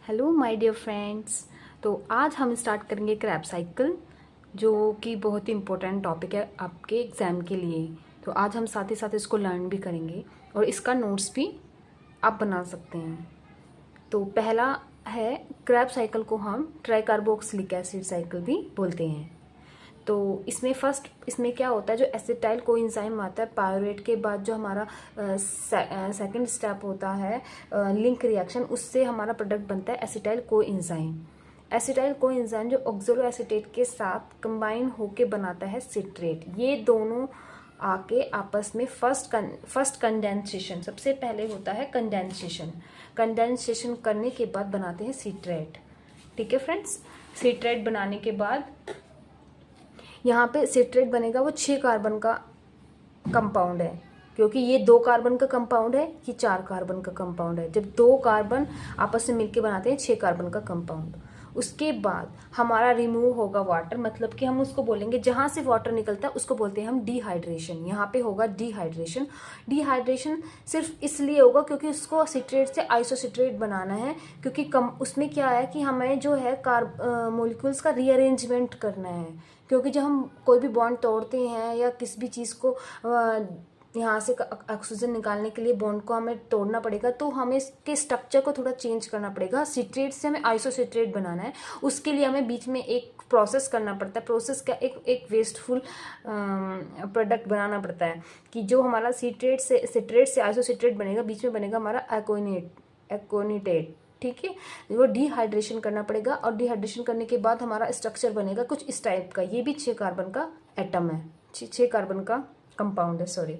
Hello my dear friends. तो आज हम स्टार्ट करेंगे क्रैब साइकिल, जो कि बहुत ही इम्पोर्टेंट टॉपिक है आपके एग्ज़ाम के लिए। तो आज हम साथ ही साथ इसको लर्न भी करेंगे और इसका नोट्स भी आप बना सकते हैं। तो पहला है, क्रैब साइकिल को हम ट्राइकार्बोक्सिलिक एसिड साइकिल भी बोलते हैं। तो इसमें क्या होता है, जो एसिटाइल कोएंजाइम आता है पायरुवेट के बाद, जो हमारा सेकंड स्टेप होता है लिंक रिएक्शन, उससे हमारा प्रोडक्ट बनता है एसिटाइल कोएंजाइम। एसिटाइल कोएंजाइम जो ऑक्सलो एसीटेट के साथ कंबाइन होके बनाता है सिट्रेट। ये दोनों आके आपस में फर्स्ट कंडेंसेशन, सबसे पहले होता है कंडेंसेशन। कंडेंसेशन करने के बाद बनाते हैं सिट्रेट। ठीक है फ्रेंड्स, सिट्रेट बनाने के बाद यहाँ पे सिट्रेट बनेगा, वो 6 कार्बन का कंपाउंड है, क्योंकि ये 2 कार्बन का कंपाउंड है, ये 4 कार्बन का कंपाउंड है। जब 2 कार्बन आपस में मिलके बनाते हैं 6 कार्बन का कंपाउंड। उसके बाद हमारा रिमूव होगा वाटर, मतलब कि हम उसको बोलेंगे, जहाँ से वाटर निकलता है उसको बोलते हैं हम डिहाइड्रेशन। यहाँ पे होगा डिहाइड्रेशन। डिहाइड्रेशन सिर्फ इसलिए होगा क्योंकि उसको सिट्रेट से आइसोसिट्रेट बनाना है, क्योंकि उसमें क्या है कि हमें जो है मॉलिक्यूल्स का रीअरेंजमेंट करना है। क्योंकि जब हम कोई भी बॉन्ड तोड़ते हैं या किसी भी चीज़ को यहाँ से ऑक्सीजन निकालने के लिए बॉन्ड को हमें तोड़ना पड़ेगा, तो हमें इसके स्ट्रक्चर को थोड़ा चेंज करना पड़ेगा। सिट्रेट से हमें आइसोसिट्रेट बनाना है, उसके लिए हमें बीच में एक प्रोसेस करना पड़ता है। प्रोसेस का एक वेस्टफुल प्रोडक्ट बनाना पड़ता है, कि जो हमारा सिट्रेट से आइसोसिट्रेट बनेगा, बीच में बनेगा हमारा एकोनिटेट। ठीक है, वो डिहाइड्रेशन करना पड़ेगा, और डिहाइड्रेशन करने के बाद हमारा स्ट्रक्चर बनेगा कुछ इस टाइप का। ये भी 6 कार्बन का एटम है, 6 कार्बन का कंपाउंड है, सॉरी।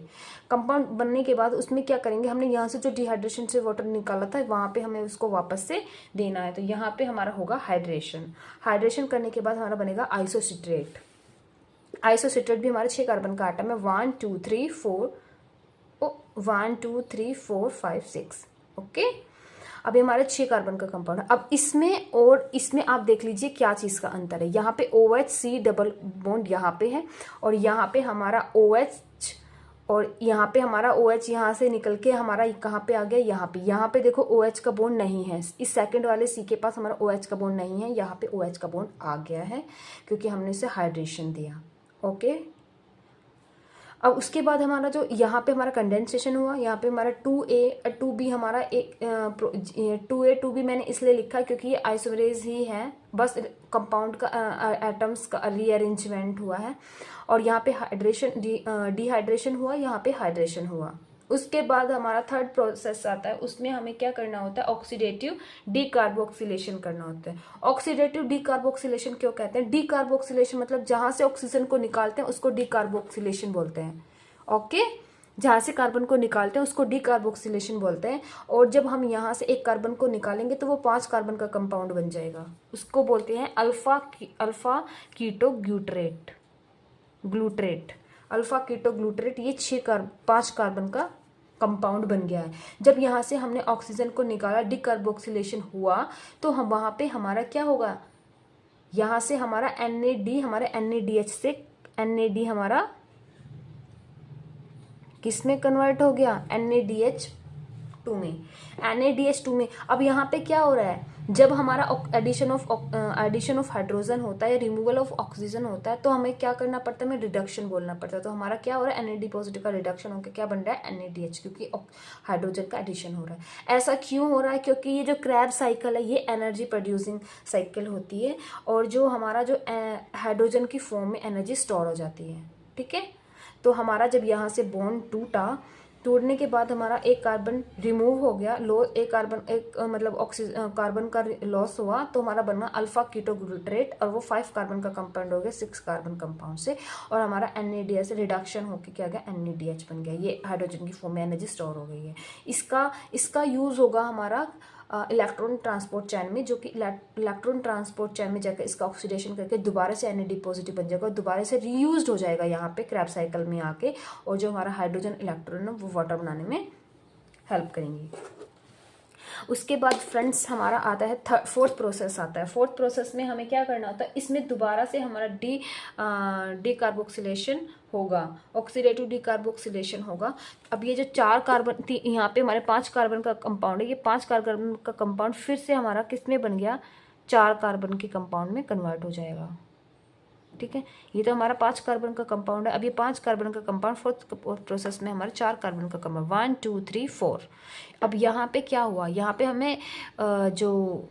कंपाउंड बनने के बाद उसमें क्या करेंगे, हमने यहाँ से जो डिहाइड्रेशन से वाटर निकाला था वहाँ पे हमें उसको वापस से देना है। तो यहाँ पे हमारा होगा हाइड्रेशन। हाइड्रेशन करने के बाद हमारा बनेगा आइसोसिट्रेट। आइसोसिट्रेट भी हमारे 6 कार्बन का आटम है, 1 2 3 4 1 2 3 4 5 6। ओके, अभी हमारे 6 कार्बन का कंपाउंड है। अब इसमें और इसमें आप देख लीजिए क्या चीज़ का अंतर है। यहाँ पे OH डबल बॉन्ड यहाँ पे है, और यहाँ पे हमारा OH, और यहाँ पे हमारा OH यहाँ से निकल के हमारा कहाँ पे आ गया, यहाँ पे देखो OH का बॉन्ड नहीं है। इस सेकंड वाले C के पास हमारा OH का बॉन्ड नहीं है, यहाँ पे OH का बॉन्ड आ गया है, क्योंकि हमने इसे हाइड्रेशन दिया। ओके, अब उसके बाद हमारा जो यहाँ पे हमारा कंडेंसेशन हुआ, यहाँ पे हमारा 2A 2B, हमारा एक 2A 2B मैंने इसलिए लिखा क्योंकि ये आइसोमरेज ही है, बस कंपाउंड का एटम्स का रीअरेंजमेंट हुआ है। और यहाँ पे डिहाइड्रेशन हुआ, यहाँ पे हाइड्रेशन हुआ। उसके बाद हमारा थर्ड प्रोसेस आता है, उसमें हमें क्या करना होता है, ऑक्सीडेटिव डीकार्बोक्सिलेशन करना होता है। ऑक्सीडेटिव डीकार्बोक्सिलेशन क्यों कहते हैं, डीकार्बोक्सिलेशन मतलब जहां से ऑक्सीजन को निकालते हैं उसको डीकार्बोक्सिलेशन बोलते हैं। ओके, जहां से कार्बन को निकालते हैं उसको डीकार्बोक्सिलेशन बोलते हैं। और जब हम यहाँ से एक कार्बन को निकालेंगे तो वो 5 कार्बन का कंपाउंड बन जाएगा, उसको बोलते हैं अल्फा कीटो ग्लूट्रेट। अल्फा कीटो ग्लूट्रेट, ये 5 कार्बन का कंपाउंड बन गया है। जब यहाँ से हमने ऑक्सीजन को निकाला, डिकार्बोक्सिलेशन हुआ, तो हम वहाँ पे हमारा क्या होगा, यहाँ से हमारा NAD, हमारे NADH से NAD हमारा किस में कन्वर्ट हो गया, NADH2 में। NADH2 में अब यहाँ पे क्या हो रहा है, जब हमारा एडिशन ऑफ हाइड्रोजन होता है या रिमूवल ऑफ ऑक्सीजन होता है, तो हमें क्या करना पड़ता है, हमें रिडक्शन बोलना पड़ता है। तो हमारा क्या हो रहा है, NAD पॉजिटिव का रिडक्शन होकर क्या बन रहा है, NADH, क्योंकि हाइड्रोजन का एडिशन हो रहा है। ऐसा क्यों हो रहा है, क्योंकि ये जो क्रैब साइकिल है ये एनर्जी प्रोड्यूसिंग साइकिल होती है, और जो हमारा जो हाइड्रोजन की फॉर्म में एनर्जी स्टोर हो जाती है। ठीक है, तो हमारा जब यहाँ से बॉन्ड टूटने के बाद हमारा एक कार्बन रिमूव हो गया, मतलब कार्बन का लॉस हुआ, तो हमारा बना अल्फा कीटोग्लूट्रेट, और वो 5 कार्बन का कंपाउंड हो गया 6 कार्बन कंपाउंड से, और हमारा NADH से रिडक्शन होकर क्या गया, NADH बन गया। ये हाइड्रोजन की फॉर्म में एनर्जी स्टोर हो गई है। इसका यूज होगा हमारा इलेक्ट्रॉन ट्रांसपोर्ट चैन में, जो कि इलेक्ट्रॉन ट्रांसपोर्ट चैन में जाकर इसका ऑक्सीडेशन करके दोबारा से NAD पॉजिटिव बन जाएगा, दोबारा से रीयूज्ड हो जाएगा यहाँ पे क्रैब साइकिल में आके, और जो हमारा हाइड्रोजन इलेक्ट्रॉन है वो वाटर बनाने में हेल्प करेंगे। उसके बाद फ्रेंड्स हमारा आता है फोर्थ प्रोसेस आता है। फोर्थ प्रोसेस में हमें क्या करना होता है, इसमें दोबारा से हमारा डी कार्बोक्सिलेशन होगा, ऑक्सीडेटिव डी कार्बोक्सिलेशन होगा। अब ये जो 4 कार्बन थी, यहाँ पे हमारे 5 कार्बन का कंपाउंड है, ये 5 कार्बन का कंपाउंड फिर से हमारा किस में बन गया, 4 कार्बन के कंपाउंड में कन्वर्ट हो जाएगा। ठीक है, ये तो हमारा 5 कार्बन का कंपाउंड है। अब ये 5 कार्बन का कंपाउंड फोर्थ प्रोसेस में हमारा 4 कार्बन का कंपाउंड 1 2 3 4। अब यहाँ पे क्या हुआ, यहाँ पे हमें जो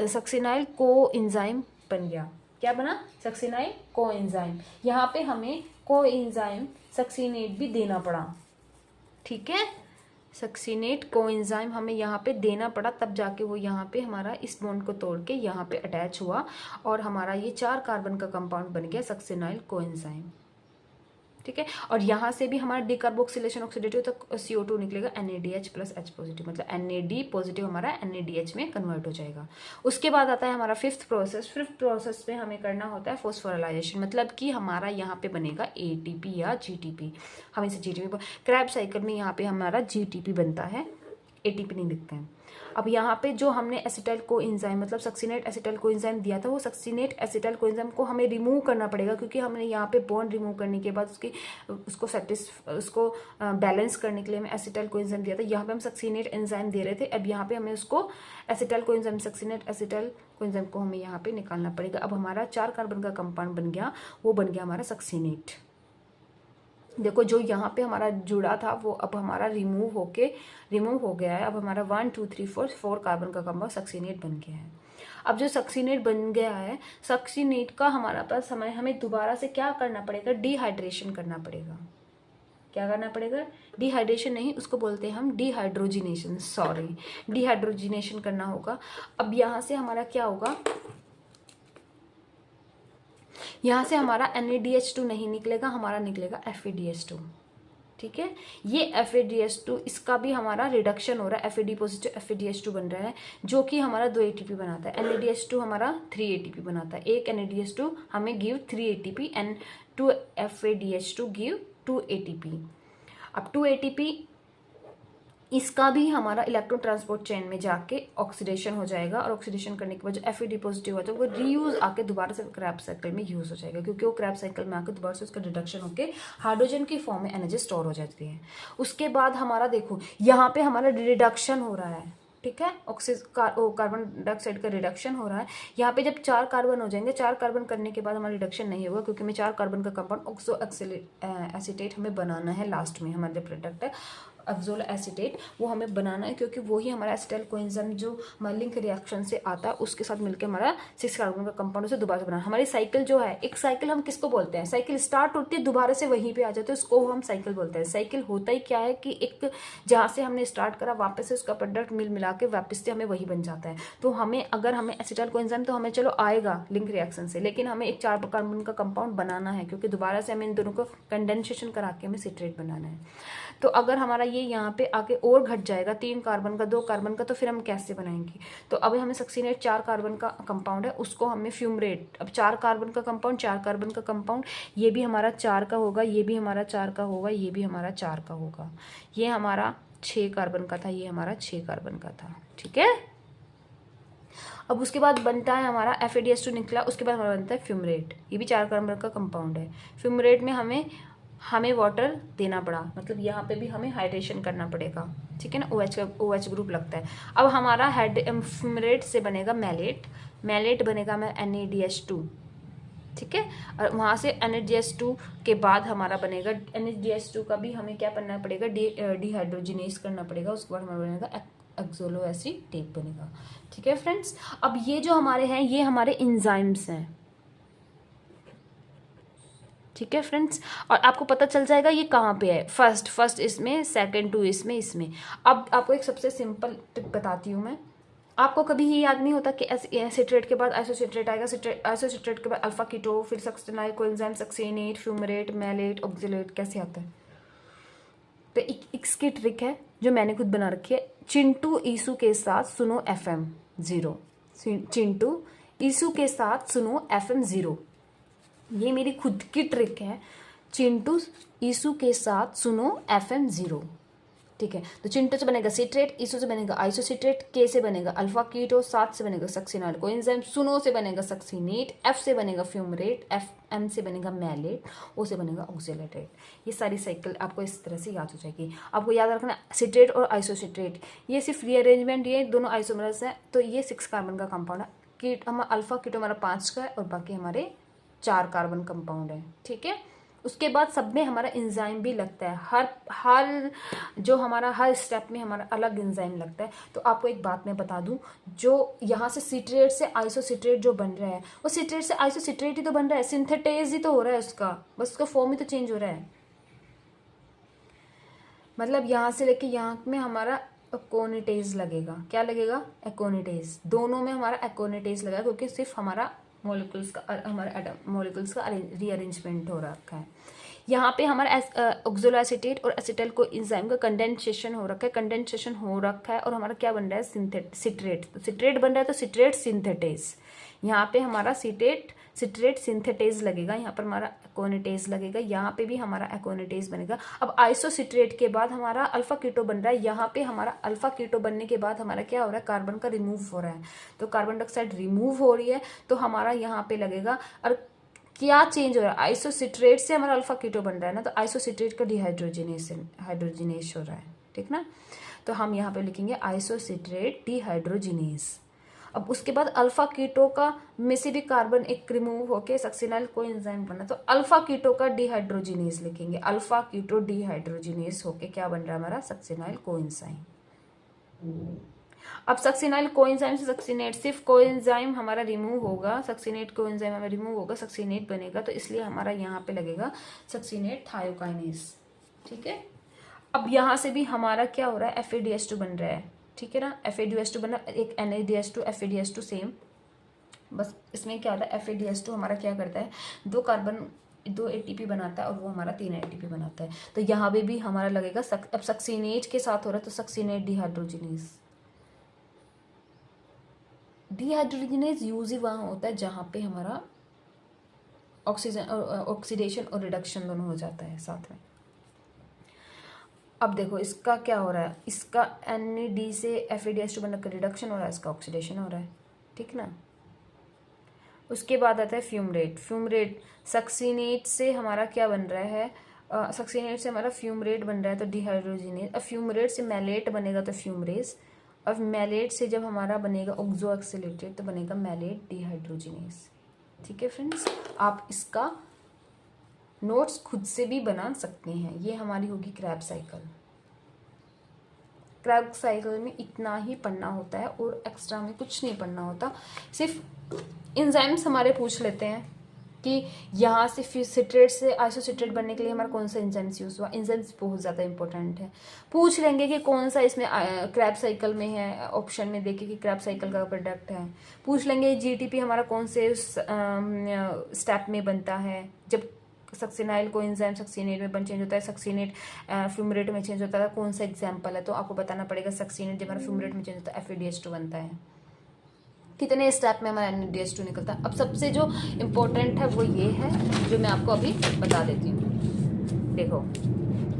सक्सिनाइल कोएंजाइम बन गया, क्या बना, सक्सिनाइल कोएंजाइम। यहाँ पे हमें कोएंजाइम सक्सिनेट भी देना पड़ा। ठीक है, सक्सिनेट कोएंजाइम हमें यहाँ पे देना पड़ा, तब जाके वो यहाँ पे हमारा इस बॉन्ड को तोड़ के यहाँ पे अटैच हुआ और हमारा ये 4 कार्बन का कंपाउंड बन गया सक्सिनाइल कोएंजाइम। ठीक है, और यहाँ से भी हमारा डिकार्बोक्सिलेशन ऑक्सीडेटिव तक CO2 निकलेगा NADH प्लस H पॉजिटिव, मतलब NAD पॉजिटिव हमारा NADH में कन्वर्ट हो जाएगा। उसके बाद आता है हमारा फिफ्थ प्रोसेस। फिफ्थ प्रोसेस में हमें करना होता है फॉस्फोराइलेशन, मतलब कि हमारा यहाँ पे बनेगा ATP या GTP। हम इसे GTP, क्रैब साइकिल में यहाँ पे हमारा GTP बनता है, ATP नहीं लिखते हैं। अब यहाँ पे जो हमने एसिटाइल कोएंजाइम मतलब सक्सिनेट एसिटाइल कोएंजाइम दिया था, वो सक्सिनेट एसिटाइल कोएंजाइम को हमें रिमूव करना पड़ेगा, क्योंकि हमने यहाँ पे बॉन्ड रिमूव करने के बाद उसको बैलेंस करने के लिए हमें एसिटाइल कोएंजाइम दिया था। यहाँ पे हम सक्सिनेट एंजाइम दे रहे थे, अब यहाँ पे हमें उसको acetyl coenzyme succinate acetyl coenzyme को हमें यहाँ पे निकालना पड़ेगा। अब हमारा 4 कार्बन का कंपाउंड बन गया, वो बन गया हमारा सक्सिनेट। देखो जो यहाँ पे हमारा जुड़ा था वो अब हमारा रिमूव हो गया है। अब हमारा 1 2 3 4 कार्बन का कंपाउंड सक्सिनेट बन गया है। अब जो सक्सिनेट बन गया है, सक्सिनेट का हमारा पास हमें दोबारा से क्या करना पड़ेगा, डिहाइड्रेशन करना पड़ेगा। क्या करना पड़ेगा, डिहाइड्रेशन नहीं, उसको बोलते हैं हम डिहाइड्रोजिनेशन, सॉरी डिहाइड्रोजिनेशन करना होगा। अब यहाँ से हमारा क्या होगा, यहाँ से हमारा NADH2 नहीं निकलेगा, हमारा निकलेगा FADH2। ठीक है, ये FADH2 इसका भी हमारा रिडक्शन हो रहा है, FAD पॉजिटिव FADH2 बन रहा है, जो कि हमारा 2 ATP बनाता है। NADH2 हमारा 3 ATP बनाता है। एक NADH2 हमें give 3 ATP and 2 FADH2 give 2 ATP। अब 2 ATP इसका भी हमारा इलेक्ट्रॉन ट्रांसपोर्ट चेन में जाके ऑक्सीडेशन हो जाएगा, और ऑक्सीडेशन करने के बाद जो FAD पॉजिटिव होता है वो रीयूज आके दोबारा से क्रैब साइकिल में यूज हो जाएगा, क्योंकि वो क्रैब साइकिल में आके दोबारा से उसका रिडक्शन होकर हाइड्रोजन की फॉर्म में एनर्जी स्टोर हो जाती है। उसके बाद हमारा देखो यहाँ पे हमारा रिडक्शन हो रहा है। ठीक है, कार्बन डाइऑक्साइड का रिडक्शन हो रहा है। यहाँ पे जब 4 कार्बन हो जाएंगे, 4 कार्बन करने के बाद हमारा रिडक्शन नहीं होगा, क्योंकि हमें 4 कार्बन का कंपाउंड ऑक्सो एसिटेट हमें बनाना है। लास्ट में हमारा जो प्रोडक्ट है ऑक्सो एसिटेट, वो हमें बनाना है, क्योंकि वही हमारा एसिटाइल कोएंजाइम जो हमारा लिंक रिएक्शन से आता है उसके साथ मिलकर हमारा 6 कार्बन का कंपाउंड से दोबारा से बनाना। हमारी साइकिल जो है, एक साइकिल हम किसको बोलते हैं, साइकिल स्टार्ट होती है दोबारा से वहीं पे आ जाते हैं, उसको हम साइकिल बोलते हैं। साइकिल होता ही क्या है कि एक जहाँ से हमने स्टार्ट करा वापस से उसका प्रोडक्ट मिला के वापस से हमें वही बन जाता है। तो हमें अगर हमें एसिटाइल कोएंजाइम तो हमें चलो आएगा लिंक रिएक्शन से, लेकिन हमें एक 4 कार्बन का कंपाउंड बनाना है, क्योंकि दोबारा से हमें इन दोनों को कंडेंसेशन करा के हमें सिट्रेट बनाना है। तो अगर हमारा ये यहाँ पे आके और घट जाएगा 3 कार्बन का 2 कार्बन का, तो फिर हम कैसे बनाएंगे। तो अब हमें सक्सिनेट 4 कार्बन का कंपाउंड है, उसको हमें फ्यूमरेट, अब 4 कार्बन का कंपाउंड 4 कार्बन का कंपाउंड, ये भी हमारा 4 का होगा, ये भी हमारा 4 का होगा, ये भी हमारा 4 का होगा। ये हमारा 6 कार्बन का था, ये हमारा 6 कार्बन का था। ठीक है, अब उसके बाद बनता है हमारा FADH2 निकला, उसके बाद हमारा बनता है फ्यूमरेट, ये भी 4 कार्बन का कंपाउंड है। फ्यूमरेट में हमें वाटर देना पड़ा, मतलब यहाँ पे भी हमें हाइड्रेशन करना पड़ेगा। ठीक है ना, OH ग्रुप लगता है। अब हमारा फ्यूमरेट से बनेगा मैलेट बनेगा NADH2। ठीक है, और वहाँ से NADH2 के बाद हमारा बनेगा NADH2 का भी हमें क्या करना पड़ेगा, डिहाइड्रोजिनेस करना पड़ेगा, उसके बाद हमारा बनेगा ऑक्सो एसिटेट बनेगा। ठीक है फ्रेंड्स, अब ये जो हमारे हैं ये हमारे एंजाइम्स हैं। ठीक है फ्रेंड्स, और आपको पता चल जाएगा ये कहाँ पे है, फर्स्ट इसमें, सेकंड 2 इसमें। अब आपको एक सबसे सिंपल टिप बताती हूँ मैं। आपको कभी ये याद नहीं होता कि एसिट्रेट के बाद आइसोसिट्रेट आएगा, आइसोसिट्रेट के बाद अल्फा कीटो, फिर succinyl coenzyme, succinate, fumarate, malate, oxalate, कैसे आता है। तो इसकी ट्रिक है जो मैंने खुद बना रखी है। चिंटू ईसू के साथ सुनो FM 0, चिंटू ईसू के साथ सुनो FM 0, ये मेरी खुद की ट्रिक है। चिंटू ईसू के साथ सुनो FM 0। ठीक है। तो चिंटो से बनेगा सिट्रेट, इसो से बनेगा आइसोसिट्रेट, के से बनेगा अल्फा कीटो, सात से बनेगा सक्सिनाइल कोएंजाइम, सुनो से बनेगा सक्सिनेट, एफ से बनेगा फ्यूमरेट, एफ एम से बनेगा मैलेट, ओ से बनेगा ऑक्सीलेटेट। ये सारी साइकिल आपको इस तरह से याद हो जाएगी। आपको याद रखना सिट्रेट और आइसोसिट्रेट ये सिर्फ रीअरेंजमेंट, ये दोनों आइसोमरस है, तो ये 6 कार्बन का कंपाउंड है। कीट हमारा अल्फा कीटो हमारा 5 का है और बाकी हमारे 4 कार्बन कंपाउंड है, ठीक है। उसके बाद सब में हमारा एंजाइम भी लगता है, हर जो हमारा हर स्टेप में हमारा अलग एंजाइम लगता है। तो आपको एक बात मैं बता दूं, जो यहाँ से सिट्रेट से आइसोसिट्रेट जो बन रहा है वो सिट्रेट से आइसोसिट्रेट ही तो बन रहा है, सिंथेटेज ही तो हो रहा है उसका, बस उसका फॉर्म ही तो चेंज हो रहा है। मतलब यहाँ से लेके यहाँ में हमारा एकोनिटेज लगेगा। क्या लगेगा? एकोनिटेज। दोनों में हमारा एकोनिटेज लगेगा क्योंकि सिर्फ हमारा मॉलिक्यूल्स का रीअरेंजमेंट हो रखा है। यहाँ पे हमारा ऑक्सोलोएसिटेट और एसिटाइल को एंजाइम का कंडेंसेशन हो रखा है, और हमारा क्या बन रहा है? सिट्रेट। तो सिट्रेट बन रहा है तो सिट्रेट सिंथेटेज। यहाँ पे हमारा सिट्रेट सिंथेटेज लगेगा, यहाँ पर हमारा एकोनिटेज लगेगा, यहाँ पे भी हमारा एकोनिटेज बनेगा। अब आइसोसिट्रेट के बाद हमारा अल्फा कीटो बन रहा है, यहाँ पे हमारा अल्फा कीटो बनने के बाद हमारा क्या हो रहा है? कार्बन का रिमूव हो रहा है, तो कार्बन डाइऑक्साइड रिमूव हो रही है, तो हमारा यहाँ पे लगेगा। और क्या चेंज हो रहा है? आइसोसिट्रेट से हमारा अल्फा कीटो बन रहा है ना, तो आइसोसिट्रेट का हाइड्रोजिनेस हो रहा है, ठीक ना। तो हम यहाँ पे लिखेंगे आइसोसिट्रेट डिहाइड्रोजिनेस। अब उसके बाद अल्फा कीटो का में से भी कार्बन एक रिमूव होके सक्सिनाइल कोएंजाइम बना, तो अल्फा कीटो का डिहाइड्रोजिनेस लिखेंगे। अल्फा कीटो डिहाइड्रोजिनेस होके क्या बन रहा है? हमारा सक्सिनाइल कोएंजाइम। अब सक्सिनाइल कोएंजाइम से सक्सिनेट, सिर्फ कोएंजाइम हमारा रिमूव होगा, सक्सिनेट कोएंजाइम हमारा रिमूव होगा, सक्सिनेट बनेगा, तो इसलिए हमारा यहाँ पे लगेगा सक्सिनेट थायोकाइनेस, ठीक है। अब यहाँ से भी हमारा क्या हो रहा है? FADH2 बन रहा है, ठीक है ना। FADH2 बना, एक NADH2 FADH2 सेम, बस इसमें क्या होता है? FADH2 हमारा क्या करता है? 2 ATP बनाता है और वो हमारा 3 ATP बनाता है। तो यहाँ पे भी हमारा लगेगा अब सक्सिनेट के साथ हो रहा है तो सक्सिनेट डिहाइड्रोजिनेस। डिहाइड्रोजिनेस यूज ही वहाँ होता है जहाँ पे हमारा ऑक्सीडेशन और रिडक्शन दोनों हो जाता है साथ में। अब देखो इसका क्या हो रहा है? इसका NAD से FADH2 बनकर रिडक्शन हो रहा है, इसका ऑक्सीडेशन हो रहा है, ठीक ना। उसके बाद आता है फ्यूमरेट। सक्सिनेट से हमारा क्या बन रहा है? सक्सिनेट से हमारा फ्यूमरेट बन रहा है, तो डिहाइड्रोजिनेस। अब फ्यूमरेट से मैलेट बनेगा तो फ्यूमरेस। अब मैलेट से जब हमारा बनेगा ऑक्सो एक्सिलेटेड तो बनेगा मैलेट डिहाइड्रोजिनेस, ठीक है फ्रेंड्स। आप इसका नोट्स खुद से भी बना सकते हैं। ये हमारी होगी क्रैब साइकिल। क्रैब साइकिल में इतना ही पढ़ना होता है और एक्स्ट्रा में कुछ नहीं पढ़ना होता। सिर्फ एंजाइम्स हमारे पूछ लेते हैं कि यहाँ से सिट्रेट से आइसोसिट्रेट बनने के लिए हमारा कौन सा एंजाइम्स यूज़ हुआ। एंजाइम्स बहुत ज़्यादा इंपॉर्टेंट है। पूछ लेंगे कि कौन सा इसमें क्रैब साइकिल में है, ऑप्शन में देखे कि क्रैब साइकिल का प्रोडक्ट है। पूछ लेंगे GTP हमारा कौन से स्टेप में बनता है। जब सक्सिनाइल कोएंजाइम सक्सिनेट में चेंज होता है, सक्सिनेट फ्यूमरेट में चेंज होता है, कौन सा एग्जाम्पल है, तो आपको बताना पड़ेगा। सक्सिनेट जब हमारा फ्यूमरेट में चेंज होता है FADH2 बनता है। कितने स्टेप में हमारा NADH2 निकलता है। अब सबसे जो इम्पोर्टेंट है वो ये है जो मैं आपको अभी बता देती हूँ। देखो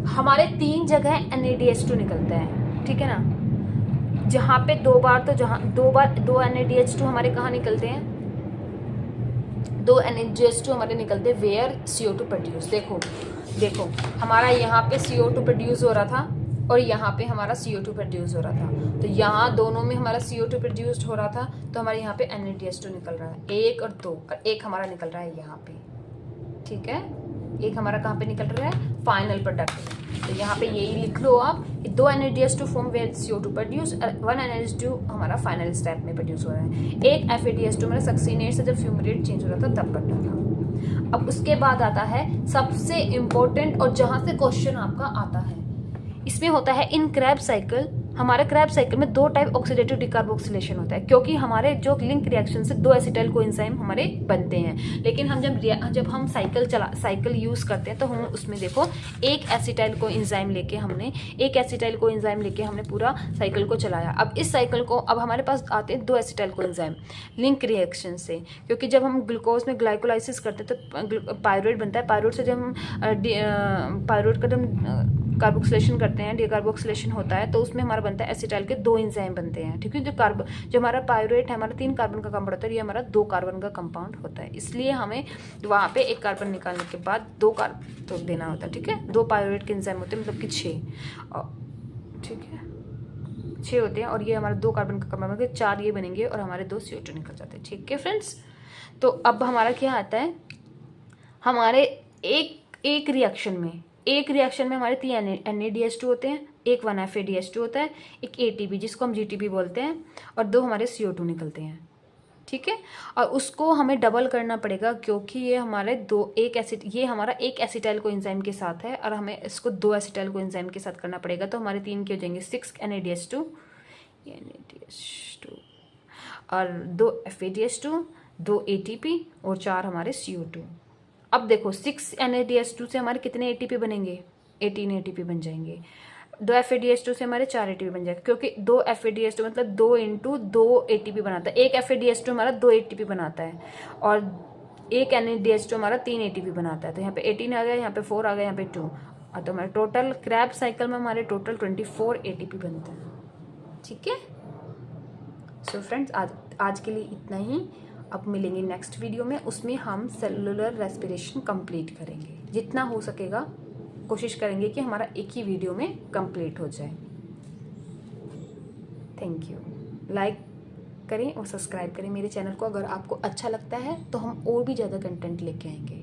हमारे 3 जगह NADH2 निकलता है, ठीक है ना। जहाँ पे 2 बार दो NADH2 हमारे कहाँ निकलते हैं? 2 NADH2 हमारे निकलते हैं वेयर CO2 प्रोड्यूस। देखो हमारा यहाँ पे CO2 प्रोड्यूस हो रहा था और यहाँ पे हमारा CO2 प्रोड्यूस हो रहा था। तो यहाँ दोनों में हमारा CO2 प्रोड्यूस्ड हो रहा था, तो हमारे यहाँ पे NADH2 निकल रहा है 1 और 2, और 1 हमारा निकल रहा है यहाँ पे, ठीक है। 1 हमारा कहाँ पे निकल रहा है? Final product. तो यहाँ पे यही लिख लो आप, 2 NADH2 form where CO2 produce, 1 NADH2 हमारा फाइनल स्टेप में प्रोड्यूस हो रहा है। 1 FADH2 हमारा सक्सिनेट से जब फ्यूमरेट चेंज हो रहा था तब बन रहा था। अब उसके बाद आता है सबसे इम्पोर्टेंट और जहाँ से क्वेश्चन आपका आता है, इसमें होता है इन क्रैब साइकिल। हमारे क्रैब साइकिल में 2 टाइप ऑक्सीडेटिव डिकार्बोक्सिलेशन होता है, क्योंकि हमारे जो लिंक रिएक्शन से 2 एसिटाइल कोएंजाइम हमारे बनते हैं। लेकिन हम जब हम साइकिल यूज करते हैं तो हम उसमें देखो एक एसिटाइल कोएंजाइम लेके हमने पूरा साइकिल को चलाया। अब इस साइकिल को अब हमारे पास आते हैं 2 एसिटाइल कोएंजाइम लिंक रिएक्शन से, क्योंकि जब हम ग्लूकोज में ग्लाइकोलाइसिस करते हैं तो पायरुवेट बनता है। पायरुवेट से जब हम पायरुवेट का कार्बोक्सिलेशन करते हैं, डीकार्बोक्सिलेशन होता है, तो उसमें हमारा बनता है एसिटाइल के 2 एंजाइम बनते हैं, ठीक है। जो हमारा पायरुवेट है हमारा 3 कार्बन का कंपाउंड होता है, ये हमारा 2 कार्बन का कंपाउंड होता है, इसलिए हमें वहाँ पे 1 कार्बन निकालने के बाद 2 कार्बन तो देना होता है, ठीक है। 2 पायरुवेट के एंजाइम होते हैं, मतलब कि 6, ठीक है, 6 होते हैं, और ये हमारे 2 कार्बन का कंपाउंड होगा, 4 ये बनेंगे और हमारे 2 CO2 निकल जाते हैं, ठीक है फ्रेंड्स। तो अब हमारा क्या आता है, हमारे एक रिएक्शन में हमारे 3 NADH2 होते हैं, एक 1FADH2 होता है, एक ATP जिसको हम GTP बोलते हैं, और 2 हमारे CO2 निकलते हैं, ठीक है। और उसको हमें डबल करना पड़ेगा, क्योंकि ये हमारे ये हमारा एक एसिटाइल को एंजाइम के साथ है, और हमें इसको 2 एसिटाइल को एंजाइम के साथ करना पड़ेगा, तो हमारे 3 के हो जाएंगे 6 NADH2 और 2 FADH2, 2 ATP और 4 हमारे CO2। अब देखो 6 NADH2 से हमारे कितने ATP बनेंगे, 18 ATP बन जाएंगे। 2 FADH2 से हमारे 4 ATP बन जाएंगे, क्योंकि 2 FADH2 मतलब 2 × 2 ATP बनाता है, एक FADH2 हमारा 2 ATP बनाता है, और एक NADH2 हमारा 3 ATP बनाता है। तो यहाँ पे 18 आ गया, यहाँ पे 4 आ गया, यहाँ पे 2, और तो हमारे टोटल क्रैब साइकिल में हमारे टोटल 24 ATP बनते हैं, ठीक है। सो फ्रेंड्स आज के लिए इतना ही। अब मिलेंगे नेक्स्ट वीडियो में, उसमें हम सेलुलर रेस्पिरेशन कंप्लीट करेंगे, जितना हो सकेगा कोशिश करेंगे कि हमारा एक ही वीडियो में कंप्लीट हो जाए। Thank you. लाइक करें और सब्सक्राइब करें मेरे चैनल को, अगर आपको अच्छा लगता है तो हम और भी ज़्यादा कंटेंट लेके आएंगे।